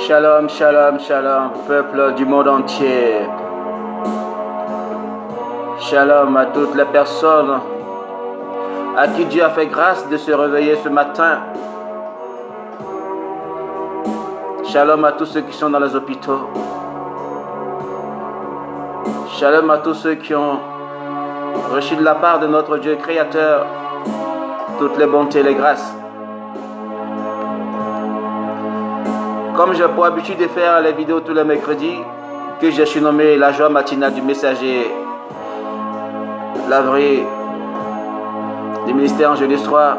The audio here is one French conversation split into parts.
Shalom, shalom, shalom, peuple du monde entier. Shalom à toutes les personnes à qui Dieu a fait grâce de se réveiller ce matin. Shalom à tous ceux qui sont dans les hôpitaux. Shalom à tous ceux qui ont reçu de la part de notre Dieu créateur toutes les bontés et les grâces. Comme j'ai pour habitude de faire les vidéos tous les mercredis, que j'ai surnommé la joie matinale du messager, la vraie du ministère en jeudi soir.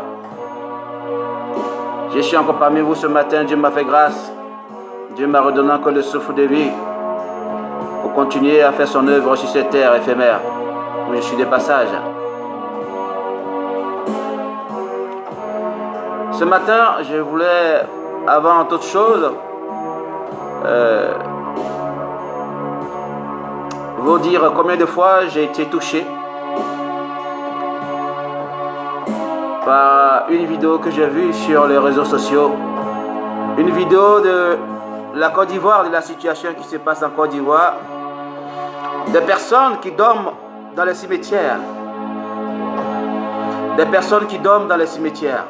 Je suis encore parmi vous ce matin, Dieu m'a fait grâce. Dieu m'a redonné encore le souffle de vie pour continuer à faire son œuvre sur cette terre éphémère où je suis de passage. Ce matin, je voulais, avant toute chose, vous dire combien de fois j'ai été touché par une vidéo que j'ai vue sur les réseaux sociaux. Une vidéo de la Côte d'Ivoire, de la situation qui se passe en Côte d'Ivoire. Des personnes qui dorment dans les cimetières. Des personnes qui dorment dans les cimetières.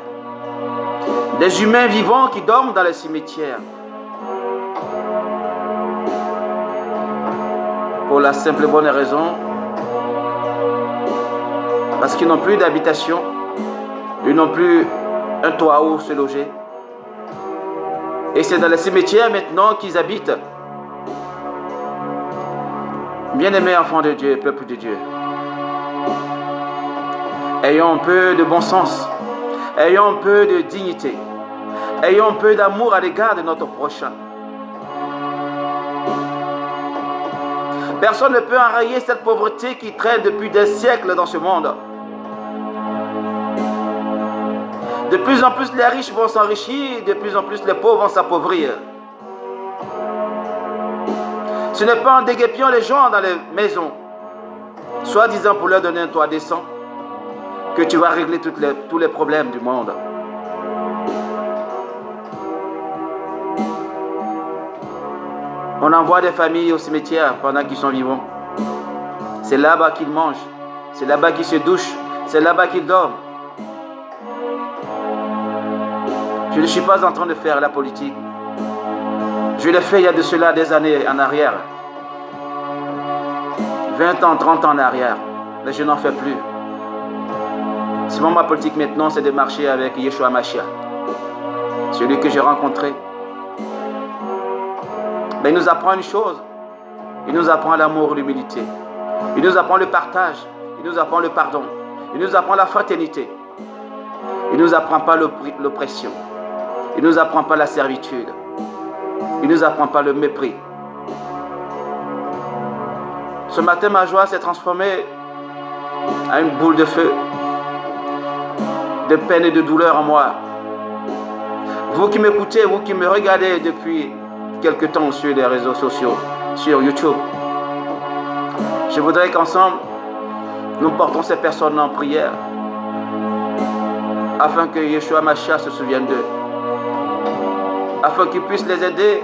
Des humains vivants qui dorment dans les cimetières. Pour la simple et bonne raison, parce qu'ils n'ont plus d'habitation, ils n'ont plus un toit où se loger. Et c'est dans les cimetières maintenant qu'ils habitent. Bien-aimés enfants de Dieu, peuple de Dieu, ayons un peu de bon sens, ayons un peu de dignité, ayons un peu d'amour à l'égard de notre prochain. Personne ne peut enrayer cette pauvreté qui traîne depuis des siècles dans ce monde. De plus en plus les riches vont s'enrichir, de plus en plus les pauvres vont s'appauvrir. Ce n'est pas en déguépiant les gens dans les maisons, soi-disant pour leur donner un toit décent, que tu vas régler tous les problèmes du monde. On envoie des familles au cimetière pendant qu'ils sont vivants. C'est là-bas qu'ils mangent, c'est là-bas qu'ils se douchent, c'est là-bas qu'ils dorment. Je ne suis pas en train de faire la politique. Je l'ai fait il y a de cela des années en arrière. 20 ans, 30 ans en arrière. Mais je n'en fais plus. Souvent ma politique maintenant, c'est de marcher avec Yeshua Mashiach. Celui que j'ai rencontré. Mais il nous apprend une chose. Il nous apprend l'amour, l'humilité. Il nous apprend le partage. Il nous apprend le pardon. Il nous apprend la fraternité. Il ne nous apprend pas l'oppression. Il ne nous apprend pas la servitude. Il ne nous apprend pas le mépris. Ce matin, ma joie s'est transformée en une boule de feu, de peine et de douleur en moi. Vous qui m'écoutez, vous qui me regardez depuis quelque temps sur les réseaux sociaux, sur YouTube, je voudrais qu'ensemble, nous portons ces personnes en prière afin que Yeshua Mashiach se souvienne d'eux, afin qu'il puisse les aider,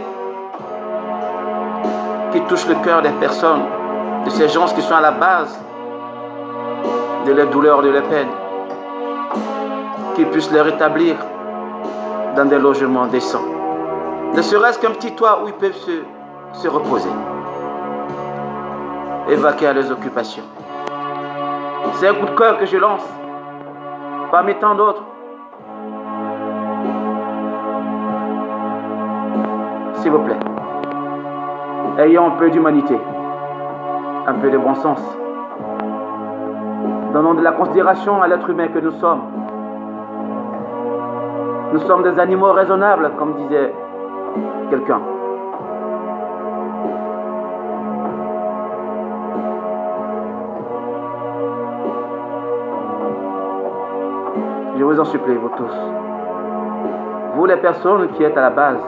qu'il touche le cœur des personnes, de ces gens qui sont à la base de leurs douleurs, de leurs peines, qu'il puisse les rétablir dans des logements décents. Ne serait-ce qu'un petit toit où ils peuvent se reposer, évacuer à leurs occupations. C'est un coup de cœur que je lance, parmi tant d'autres. S'il vous plaît, ayons un peu d'humanité, un peu de bon sens. Donnons de la considération à l'être humain que nous sommes. Nous sommes des animaux raisonnables, comme disait quelqu'un. Je vous en supplie, vous tous. Vous les personnes qui êtes à la base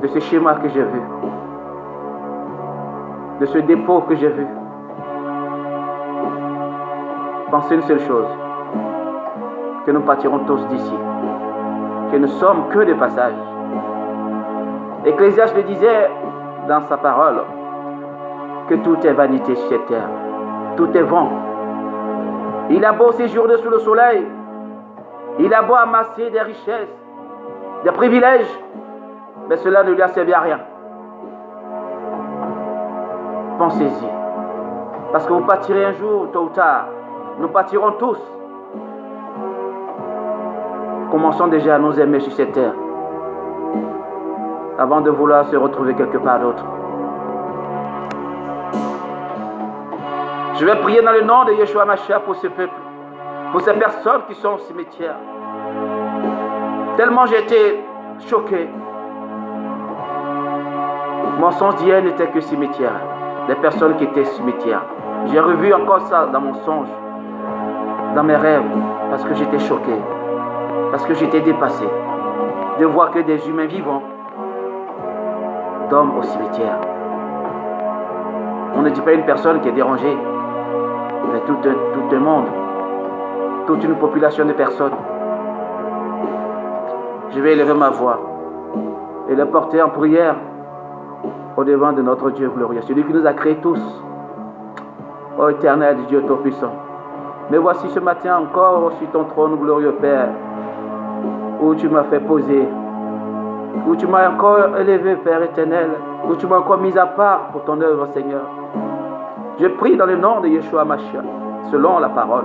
de ce schéma que j'ai vu, de ce dépôt que j'ai vu, pensez une seule chose, que nous partirons tous d'ici, que nous sommes que de passage. Ecclésiaste le disait dans sa parole que tout est vanité sur cette terre, tout est vent. Il a beau séjourner sous le soleil, il a beau amasser des richesses, des privilèges, mais cela ne lui a servi à rien. Pensez-y, parce que vous partirez un jour, tôt ou tard, nous partirons tous. Commençons déjà à nous aimer sur cette terre, avant de vouloir se retrouver quelque part d'autre. Je vais prier dans le nom de Yeshua Mashiach pour ce peuple, pour ces personnes qui sont au cimetière. Tellement j'ai été choqué. Mon songe d'hier n'était que cimetière. Des personnes qui étaient cimetière. J'ai revu encore ça dans mon songe, dans mes rêves, parce que j'étais choqué, parce que j'étais dépassé de voir que des humains vivants dorment au cimetière. On ne dit pas une personne qui est dérangée, mais tout un monde, toute une population de personnes. Je vais élever ma voix et la porter en prière au devant de notre Dieu glorieux, celui qui nous a créés tous, ô éternel Dieu Tout-Puissant. Mais voici ce matin encore sur ton trône glorieux Père, où tu m'as fait poser, où tu m'as encore élevé Père éternel, où tu m'as encore mis à part pour ton œuvre Seigneur. Je prie dans le nom de Yeshua Mashiach, selon la parole,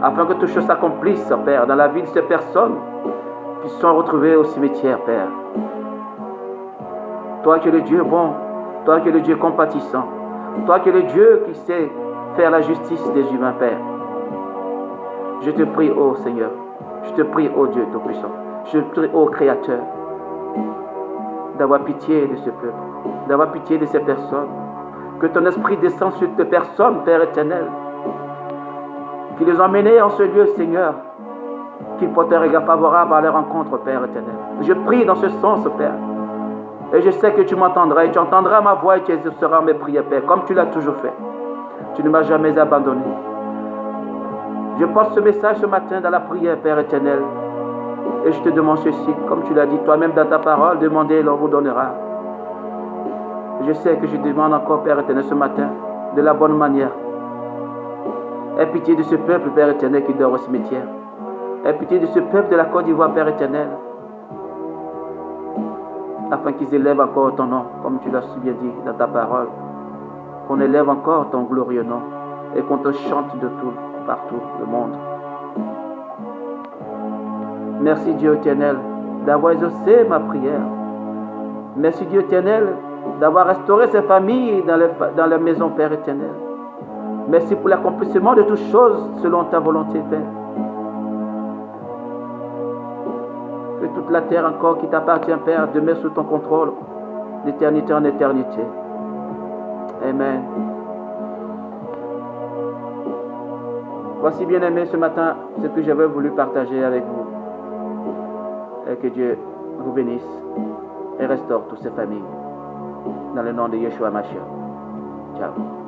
afin que toutes choses s'accomplissent, Père, dans la vie de ces personnes qui se sont retrouvées au cimetière, Père. Toi qui es le Dieu bon, toi qui es le Dieu compatissant, toi qui es le Dieu qui sait faire la justice des humains, Père. Je te prie, ô Seigneur, je te prie, ô Dieu Tout-Puissant, je te prie, ô Créateur, d'avoir pitié de ce peuple, d'avoir pitié de ces personnes. Que ton esprit descende sur tes personnes, Père éternel, qui les ont emmenés en ce lieu, Seigneur, qu'ils portent un regard favorable à leur rencontre, Père éternel. Je prie dans ce sens, Père, et je sais que tu m'entendras, et tu entendras ma voix, et tu exauceras mes prières, Père, comme tu l'as toujours fait. Tu ne m'as jamais abandonné. Je porte ce message ce matin dans la prière, Père éternel, et je te demande ceci, comme tu l'as dit toi-même dans ta parole, demandez et l'on vous donnera. Je sais que je demande encore, Père éternel, ce matin, de la bonne manière. Aie pitié de ce peuple, Père éternel, qui dort au cimetière. Aie pitié de ce peuple de la Côte d'Ivoire, Père éternel, afin qu'ils élèvent encore ton nom, comme tu l'as si bien dit dans ta parole. Qu'on élève encore ton glorieux nom et qu'on te chante de tout, partout, le monde. Merci Dieu éternel d'avoir exaucé ma prière. Merci Dieu éternel d'avoir restauré ces familles dans la maison, Père éternel. Merci pour l'accomplissement de toutes choses selon ta volonté, Père. Que toute la terre encore qui t'appartient, Père, demeure sous ton contrôle, d'éternité en éternité. Amen. Voici, bien-aimés, ce matin, ce que j'avais voulu partager avec vous. Et que Dieu vous bénisse et restaure toutes ces familles. Dans le nom de Yeshua Mashiach. Ciao.